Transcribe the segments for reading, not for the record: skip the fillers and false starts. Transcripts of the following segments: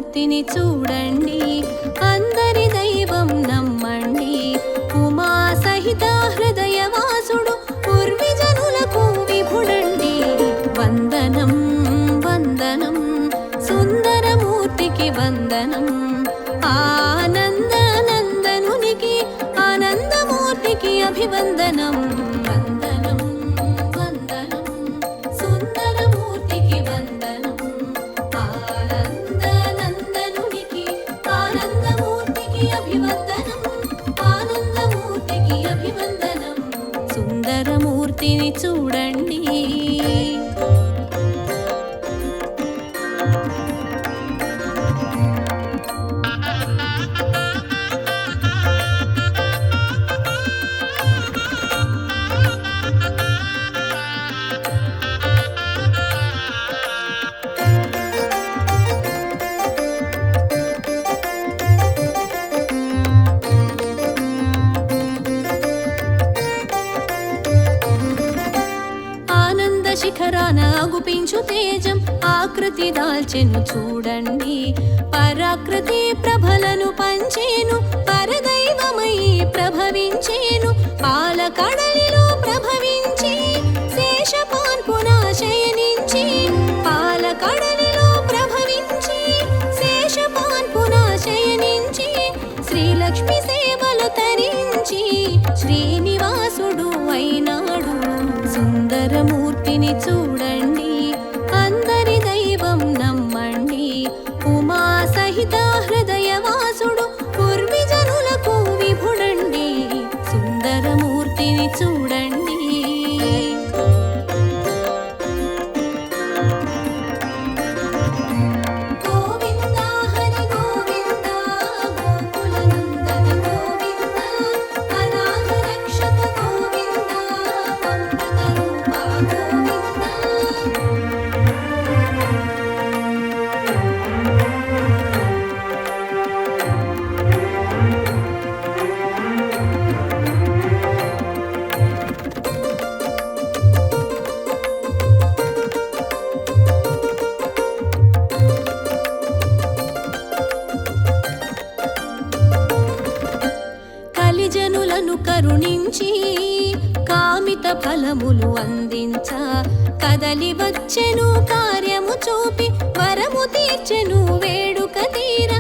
సుందరమూర్తిని చూడండి, అందరి దైవం నమ్మండి. ఉమా సహిత హృదయవాసుడు పూర్విజనులకు విభుడండి. వందనం వందనం సుందరమూర్తికి వందనం. ఆనందనందనునికి ఆనందమూర్తికి అభివందనం. వందనం వందనం సుందరమూర్తికి వందనం. ఆనందనందనునికి ఆనందమూర్తికి అభివందనం. ఆనందమూర్తికి అభివందనం. సుందరమూర్తిని చూడండి. శిఖరాన అగుపించు తేజం ఆకృతి దాల్చెను చూడండి. పరాకృతి ప్రభలను పంచేను, పరదైవమై ప్రభవించేను. పాలకడలిలో ప్రభవించి శేషపాన్పున శయనించి, పాలకడలిలో ప్రభవించి శేషపాన్పున శయనించి, శ్రీలక్ష్మి సేవలు తరించి శ్రీనివాసుడు అయినాడు. సుందరమూర్తిని చూడండి, అందరి దైవం నమ్మండి. ఉమా సహిత హృదయవాసుడు పూర్విజనులకు విభుడండి. సుందరమూర్తిని చూడండి. గోవింద హరి గోవింద గోకులనందన గోవింద అనాథ రక్షక గోవింద అమృత రూప గోవింద. కలిజనులను కరుణించి కామిత ఫలములు అందించ, కదలి వచ్చెను కార్యము చూపి వరము తీర్చెను వేడుక తీర.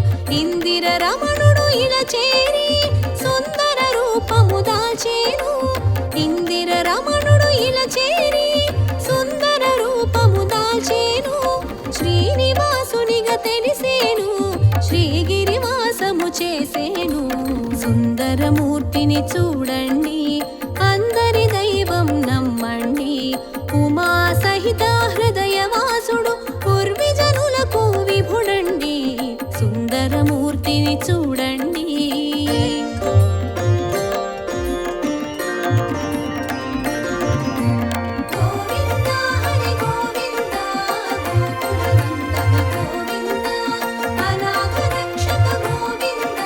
ఇందిర రమణుడు ఇలా చేరి సుందర రూపము దాల్చేను. ఇందిర రమణుడు ఇలా చేరి సుందర రూపము దాల్చేను. శ్రీనివాసునిగా తెలిసేను, శ్రీగిరివాసము చేసేను. సుందరమూర్తిని చూడండి, అందరి దైవం నమ్మండి. ఉమా సహిత హృదయవాసుడు పూర్విజనులకు విభుడండి. సుందరమూర్తిని చూడండి. గోవింద హరి గోవింద గోకులనందన గోవింద అనాథ రక్షక గోవింద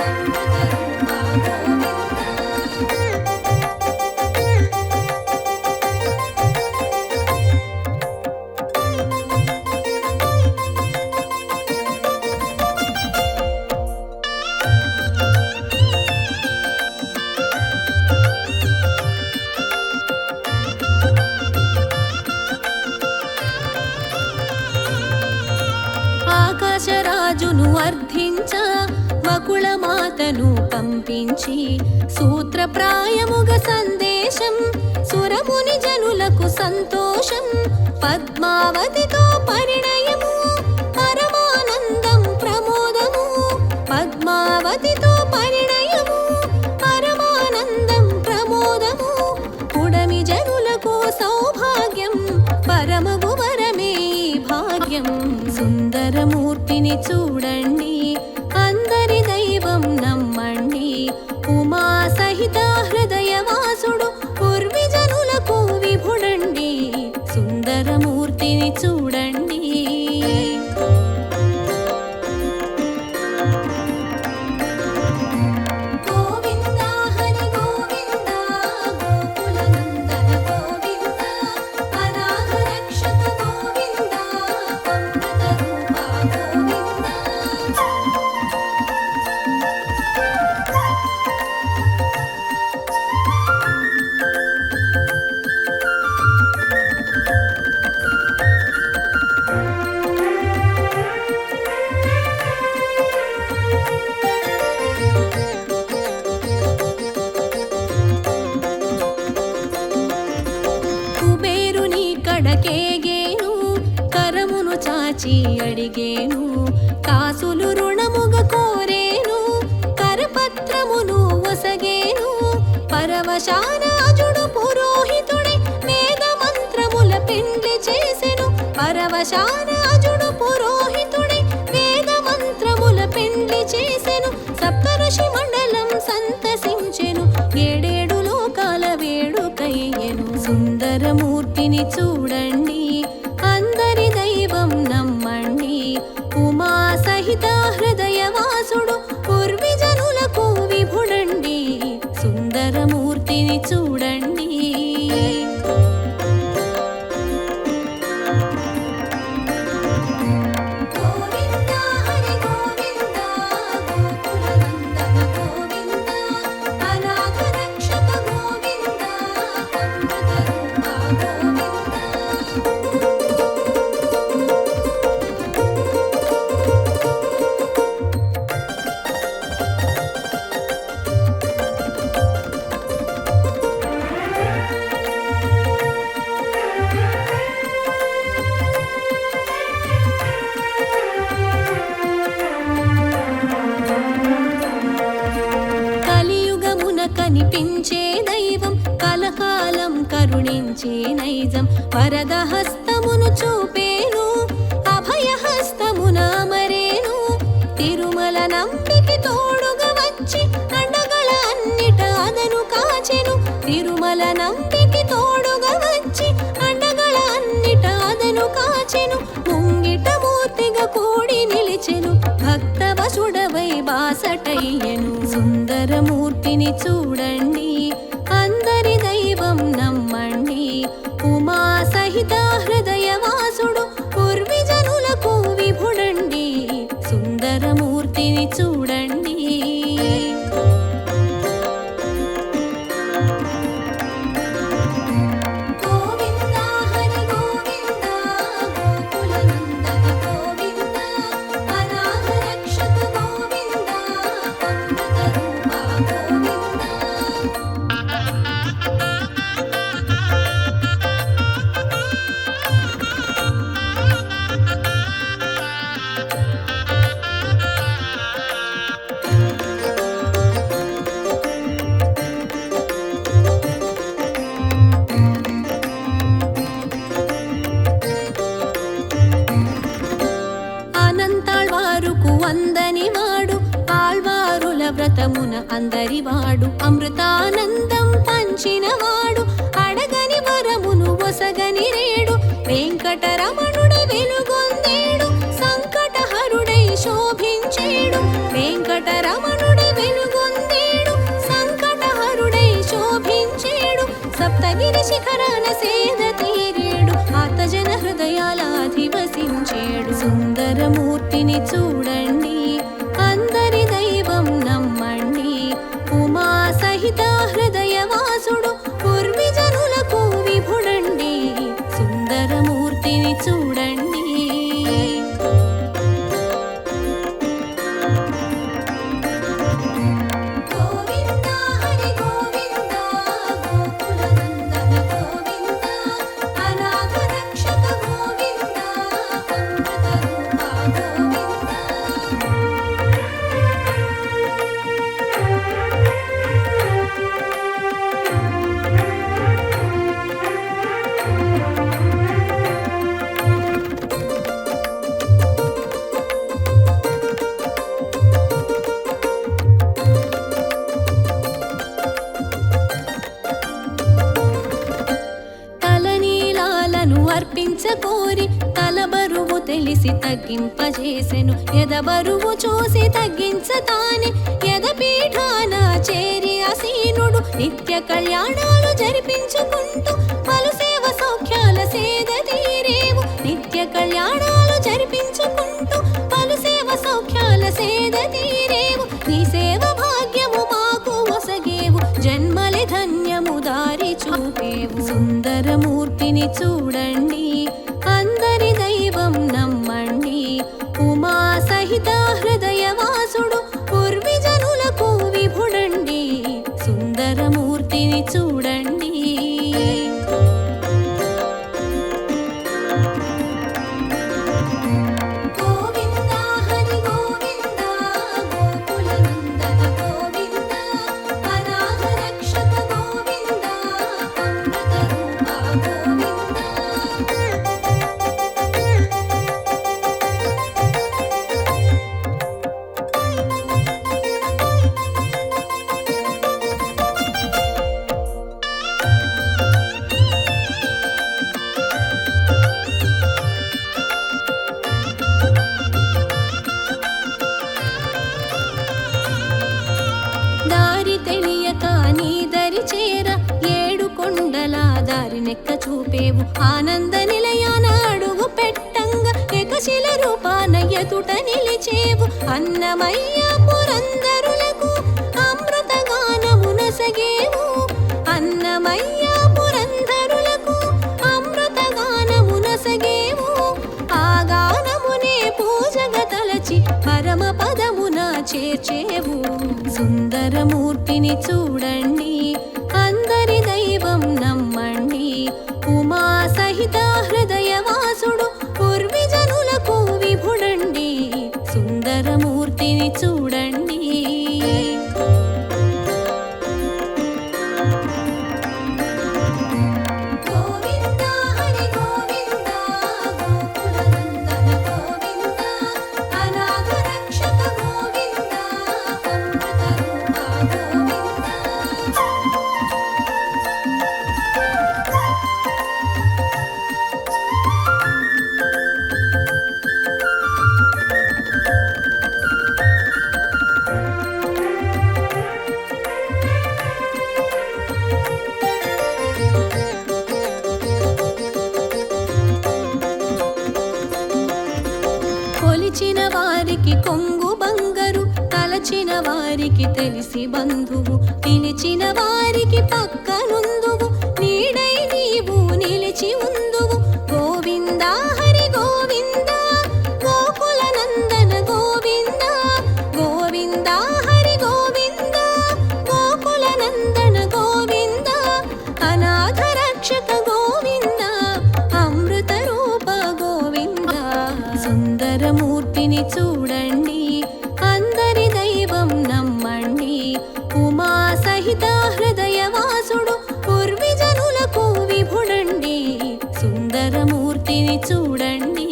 అమృత రూప గోవింద. ఆకాశరాజును అర్థించ మకుళమాతను పంపించి, సూత్రప్రాయముగా సందేశం సురముని జనులకు సంతోషం. పద్మావతితో పరిణయము పరమానందం ప్రమోదము. పద్మావతితో పరిణయము పరమానందం ప్రమోదము. పుడమి జనులకు సౌభాగ్యం పరమగు వరమే భాగ్యం. సుందరమూర్తిని చూడండి, అందరి దైవం నమ్మండి. ఉమా సహిత హృదయవాసుడు పూర్విజనులకు విభుడండి. సుందరమూర్తిని చూడండి. గోవింద హరి గోవింద గోకులనందన గోవింద అనాథ రక్షక గోవింద అమృత రూప గోవింద. కడకేగేను కరమును చాచి అడిగేను కాసులు రుణముగ కోరేను కరపత్రమును ఒసగేను పరవశానాజుడు పురోహితుడై వేద మంత్రముల పెండ్లి చేసెను పరవశానాజుడు పురోహితుడై వేద మంత్రముల పెండ్లి చేసెను సప్తఋషి మండలం సంతసించెను ఏడేడు లోకాల వేడుకయ్యెను సుందరమూర్తిని చూడండి అందరి దైవం నమ్మండి ఉమా సహిత హృదయవాసుడు పూర్విజనులకు విభుడండి సుందరమూర్తిని చూడండి కనిపించే దైవం కలకాలం కరుణించే నైజం వరదహస్తమును చూపేను అభయహస్తమున అమరేను తిరుమల నంబికి తోడుగా వచ్చి అండగల అన్నిట అదను కాచెను తిరుమల నంబికి తోడుగా వచ్చి అండగల అన్నిట అదను కాచెను ముంగిట మూర్తిగా కూడి నిలిచెను భక్తవసుడవై బాసటయ్యెను సుందరమూర్తిని చూడండి అందరి దైవం నమ్మండి ఉమా సహిత హృదయవాసుడు పూర్విజనులకు విభుడండి సుందరమూర్తిని చూడండి వందనివాడు ఆళ్వారుల వ్రతమున అందరివాడు అమృతానందం పంచినవాడు అడగని వరమును ఒసగని రేడు వెంకటరమణుడై వెలుగొందేడు సంకటహరుడై శోభించేడు వెంకటరమణుడై వెలుగొందేడు సంకటహరుడై శోభించేడు సప్తగిరి శిఖరాన సేద తీరేడు ఆతజన హృదయాల అధివసించేడు సుందరమూర్తిని చూడండి అందరి దైవం నమ్మండి ఉమా సహిత హృదయవాసుడు పూర్విజనులకు విభుడండి సుందరమూర్తిని చూడండి అర్పించకోరి తల బరువు తెలిసి తగ్గింపజేసెను ఎద బరువు చూసి తగ్గించతానే ఎద పీఠాన చేరి అసీనుడు నిత్య కళ్యాణాలు జరిపించుకుంటూ పలు సేవ సౌఖ్యాల సేద తీరేవు నిత్య కళ్యాణాలు జరిపించుకుంటూ పలు సేవ సౌఖ్యాల సేద తీరేవు నీ సేవ భాగ్యము మాకు ఒసగేవు జన్మలే ధన్యము దారి చూపేవు సుందరమూర్తిని చూడండి అందరి దైవం నమ్మండి ఉమా సహిత హృదయవాసుడు పూర్విజనులకు విభుడండి సుందరమూర్తిని చూడండి దారినెక్క చూపేవు ఆనంద నిలయాన అడుగు పెట్టంగా ఏకశిల రూపాన ఎదుట నిలిచేవు అన్నమయ్య పురందరులకు అమృత గానమునసగేవు అన్నమయ్య పురందరులకు అమృత గానమునసగేవు ఆ గానమునే పూజగ తలచి పరమ పదమున చేర్చేవు సుందరమూర్తిని చూడండి అందరి దైవం నమ్మండి ఉమా సహిత హృదయవాసుడు పూర్విజనులకు విభుడండి సుందరమూర్తిని చూడండి కొలిచిన వారికి కొంగు బంగరు తలచిన వారికి తెలిసి బంధువు పిలిచిన వారికి పక్కనుందువు నీడై నీవు నిలిచి ఉందువు గోవింద హరి గోవింద గోకుల నందన గోవింద గోవింద హరి గోవింద గోకుల నందన గోవింద అనాథ రక్షక గోవింద అమృత రూప గోవింద సుందరమూర్తిని చూడండి అందరి దైవం నమ్మండి ఉమా సహిత హృదయవాసుడు పూర్విజనులకు విభుడండి సుందరమూర్తిని చూడండి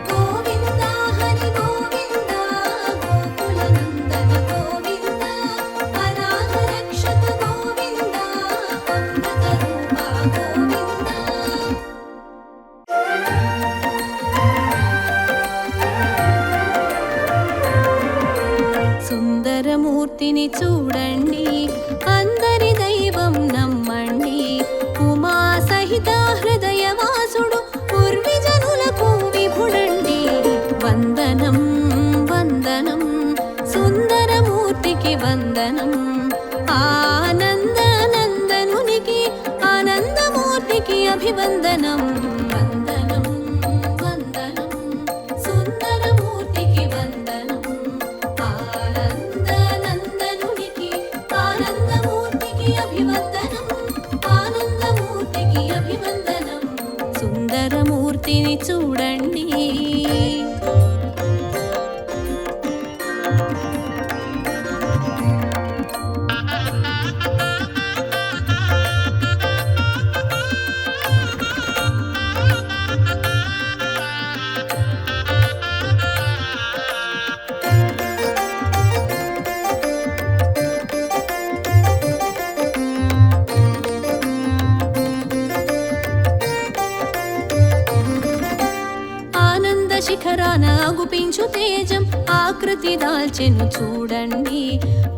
గోవింద హరి గోవింద గోకుల నందన గోవింద అనాథ రక్షక గోవింద అమృత రూప గోవింద సుందరమూర్తిని చూడండి అందరి దైవం నమ్మండి ఉమా సహిత హృదయవాసుడు పూర్విజనులకు విభుడండి వందనం వందనం సుందరమూర్తికి వందనం ఆనందనందనునికి ఆనందమూర్తికి అభివందనం వందనం వందనం సుందరమూర్తికి వందనం ఆనందనందనునికి ఆనందమూర్తికి అభివందనం ఆనందమూర్తికి అభివందనం సుందరమూర్తిని చూడండి ఆనంద శిఖరాన గుపించు తేజం ఆకృతి దాల్చెను చూడండి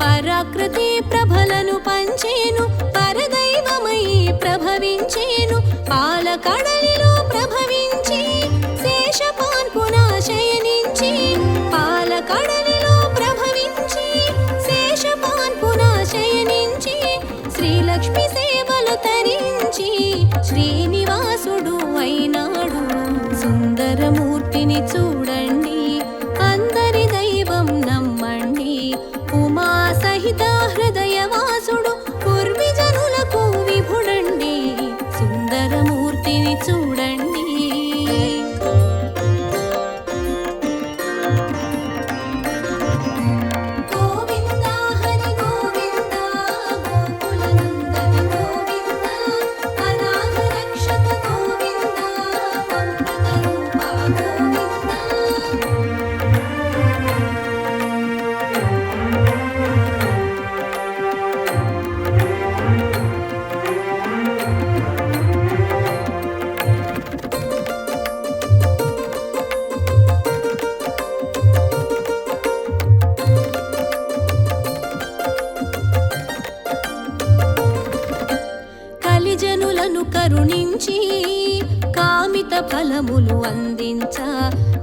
పరాకృతి ప్రభలను పంచేను పరదైవమై ప్రభవించేను పాలకడలిలో ప్రభవించి శేషపాన్పున శయనించి పాలకడలిలో ప్రభవించి శేషపాన్పున శయనించి శ్రీలక్ష్మి సేవలు తరించి శ్రీనివాసుడు అయినాడు సుందరమూర్తిని చూడండి అందరి దైవం నమ్మండి ఉమా సహిత హృదయవాసుడు పూర్విజనులకు విభుడండి సుందరమూర్తిని చూడండి గోవింద హరి గోవింద గోకుల నందన గోవింద అనాథ రక్షక గోవింద అమృత రూప గోవింద కరుణించి కామిత ఫలములు అందించ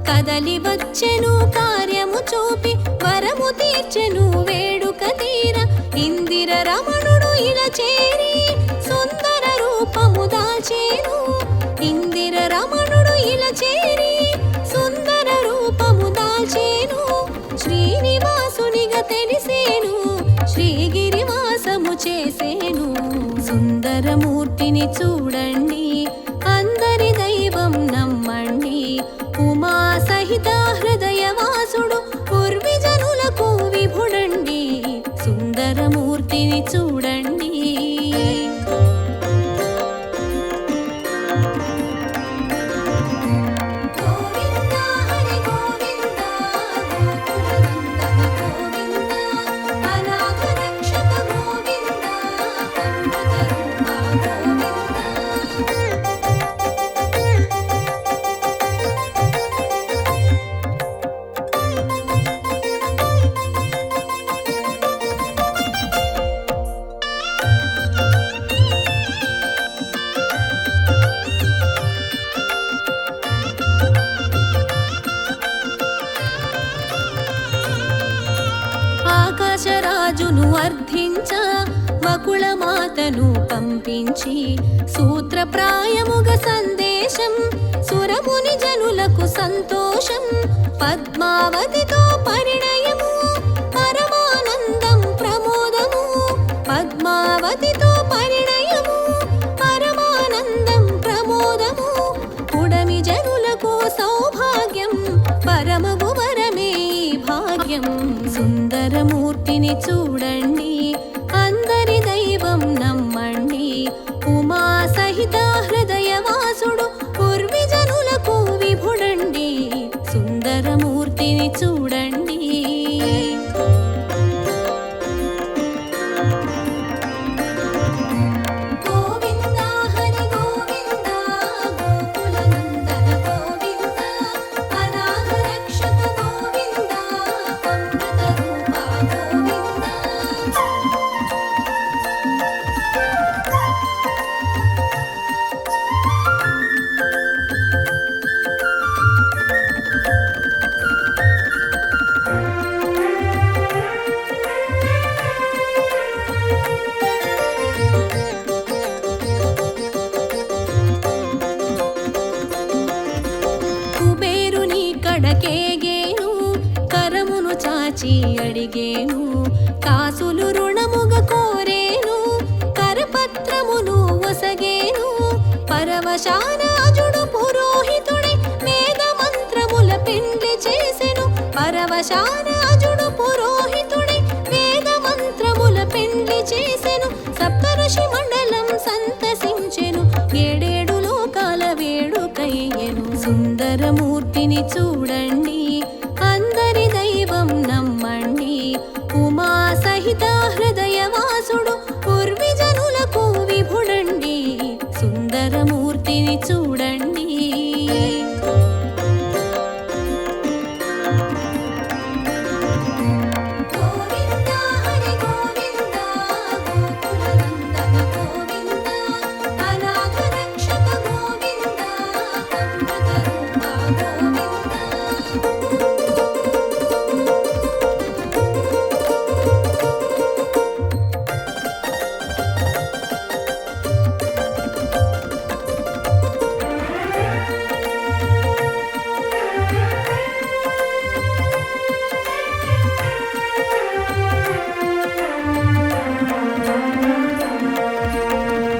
కదలి వచ్చెను కార్యము చూపి వరము తీర్చెను వేడుక తీర ఇందిర రమణుడు ఇలా చేరి సుందర రూపము దాల్చేను ఇందిర రమణుడు ఇలా చేరి సుందర రూపము దాల్చేను శ్రీనివాసునిగా తెలిసేను శ్రీగిరివాసము చేసేను సుందరమూర్తిని చూడండి అందరి దైవం నమ్మండి ఉమా సహిత హృదయవాసుడు పూర్విజనులకు విభుడండి సుందరమూర్తిని చూడండి ఆకాశరాజును అర్థించ వకుళమాతను పంపించి సూత్రప్రాయముగా సందేశం సురముని జనులకు సంతోషం పద్మావతితో పరిణయము పరమానందం ప్రమోదము పద్మావతితో పరిణయము పరమానందం ప్రమోదము పుడమి జనులకు సౌభాగ్యం పరమగు వరమే భాగ్యం సుందరమూర్తిని చూడండి అందరి దైవం నమ్మండి ఉమా సహిత హృదయవాసుడు పూర్విజనులకు విభుడండి సుందరమూర్తిని చూడండి గోవింద హరి గోవింద గోకులనందన గోవింద అనాథ రక్షక గోవింద అమృత రూపా గోవింద కుబేరుని కడకేగేను కరమును చాచి అడిగేను కాసులు రుణముగా కోరేను కరపత్రమును వసగేను పరవశానాజుడు పురోహితుడై వేద మంత్రముల పెండ్లి చేసెను పరవశానాజుడు పురోహితుడై వేద మంత్రముల పెండ్లి చేసెను సప్తఋషి మండలం సంతసించెను ఏడేడు లోకాల వేడుకయ్యెను సుందరమూర్తిని చూడండి అందరి దైవం నమ్మండి ఉమా సహిత హృదయవాసుడు పూర్విజనులకు విభుడండి సుందరమూర్తిని చూడండి గోవింద హరి గోవింద గోకులనందన గోవింద అనాథ రక్షక గోవింద అమృత రూపా గోవింద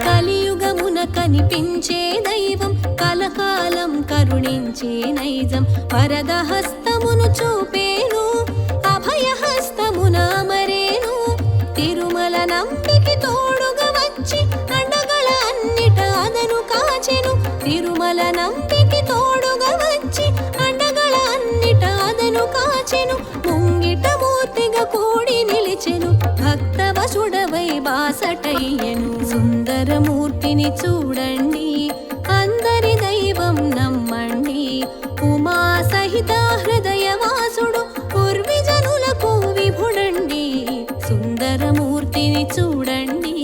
కలియుగమున కనిపించే దైవం కలకాలం కరుణించే నైజం వరదహస్తమును చూపేను అభయహస్తమున అమరేను తిరుమల నంబికి తోడుగా వచ్చి అండగల అన్నిట అదను కాచెను తిరుమల నంబికి తోడుగా వచ్చి అండగల అన్నిట అదను కాచెను ముంగిట మూర్తిగా కూడి నిలిచెను భక్తవశుడవై బాసటయ్యెను సుందరమూర్తిని చూడండి అందరి దైవం నమ్మండి ఉమా సహిత హృదయవాసుడు పూర్విజనులకు విభుడండి సుందరమూర్తిని చూడండి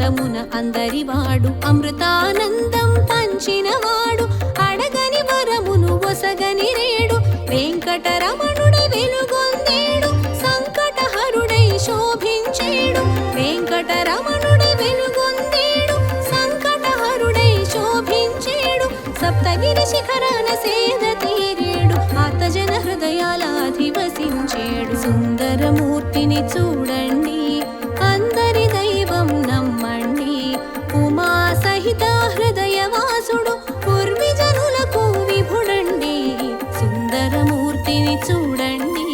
అంతమున అందరివాడు అమృతానందం పంచినవాడు అడగని వరమును ఒసగని రేడు వెంకటరమణుడై వెలుగొందేడు సంకటహరుడై శోభించేడు వెంకటరమణుడై వెలుగొందేడు సంకటహరుడై శోభించేడు సప్తగిరి శిఖరాన సేద తీరేడు ఆతజన హృదయాల అధివసించేడు సుందరమూర్తిని చూడండి అందరి దైవం నమ్మండి ఉమా సహిత హృదయవాసుడు పూర్విజనులకు విభుడండి సుందరమూర్తిని చూడండి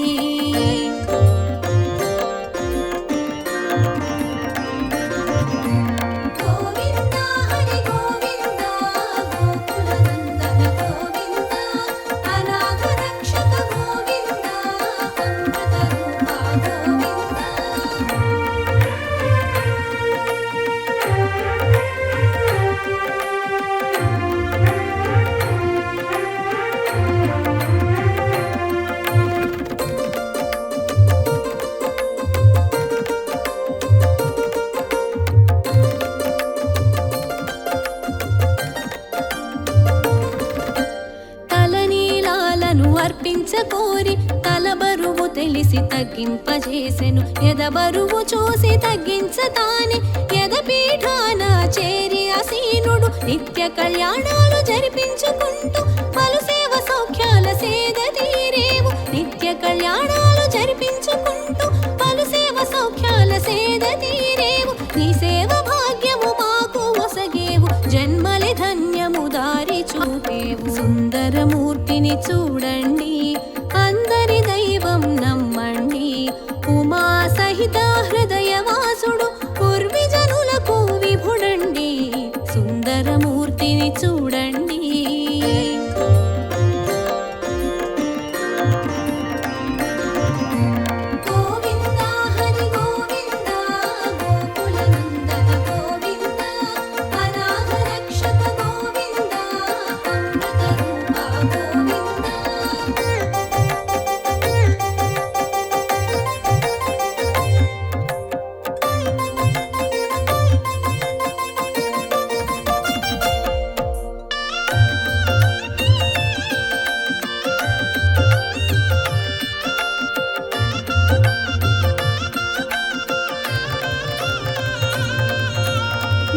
గోవింద హరి గోవింద గోకులనందన గోవింద అనాథ రక్షక గోవింద అమృత రూప తలనీలాలను అర్పించకోరి తలబరువు తెలిసి తగ్గింపజేసెను ఎదబరువు చూసి తగ్గించతానే ఎదపీఠాన చేరి అసీనుడు నిత్య కళ్యాణాలు జరిపించుకుంటూ పలు సేవ సౌఖ్యాల సేద తీరేవు నిత్య కళ్యాణాలు జరిపించుకుంటూ పలు సేవ సౌఖ్యాల సేద తీరేవు నీ సేవ భాగ్యము మాకు ఒసగేవు జన్మలే ధన్యము దారి చూపేవు సుందరమూర్తిని చూడండి అందరి దైవం నమ్మండి ఉమా సహిత హృదయవాసుడు పూర్విజనులకు విభుడండి సుందరమూర్తిని చూడండి గోవింద హరి గోవింద గోకులనందన గోవింద అనాథ రక్షక గోవింద అమృత రూప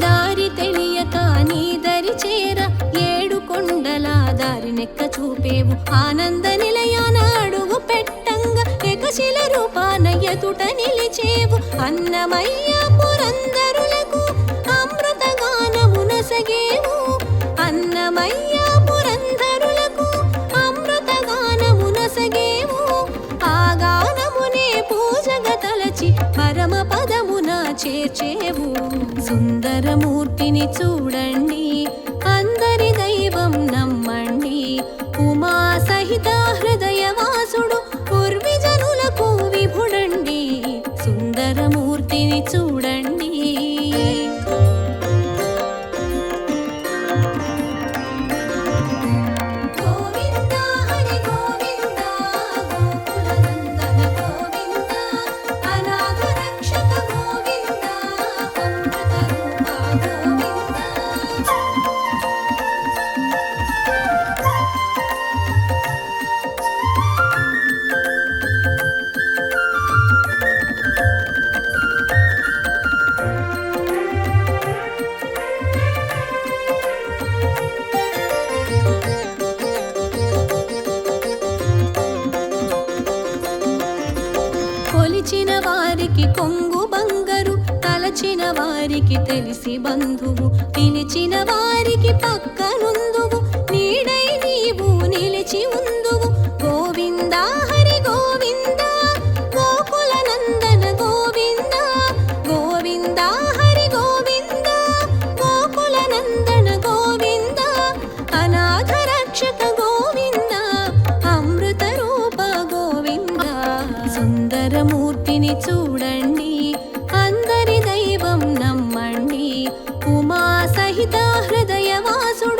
దారి తెలియక నీ దరి చేర ఏడు కొండల దారినెక్క చూపేవు ఆనంద నిలయాన అడుగు పెట్టంగా ఏకశిల రూపాన ఎదుట నిలిచేవు అన్నమయ్య పురందరులకు అమృత గానమునసగేవు అన్నమయ్య పురందరులకు అమృత గానమునసగేవు ఆ గానమునే పూజగా తలచి పరమ పదమున చేర్చేవు సుందరమూర్తిని చూడండి అందరి దైవం నమ్మండి ఉమా సహిత హృదయవాసుడు పూర్విజనులకు విభుడండి సుందరమూర్తిని చూడండి గోవింద హరి గోవింద గోకులనందన గోవింద అనాథ రక్షక గోవింద అమృత రూప కొలిచిన వారికి కొంగు బంగరు తలచిన వారికి తెలిసి బంధువు పిలిచిన వారికి పక్కనుందువు నీడై నీవు నిలిచి ఉందువు గోవింద హరి గోవింద గోకులనందన గోవింద గోవింద హరి గోవింద గోకులనందన గోవింద అనాథ రక్షక గోవింద అమృత రూప గోవింద సుందరమూర్తిని చూడండి అందరి దైవం నమ్మండి ఉమా సహిత హృదయవాసుడు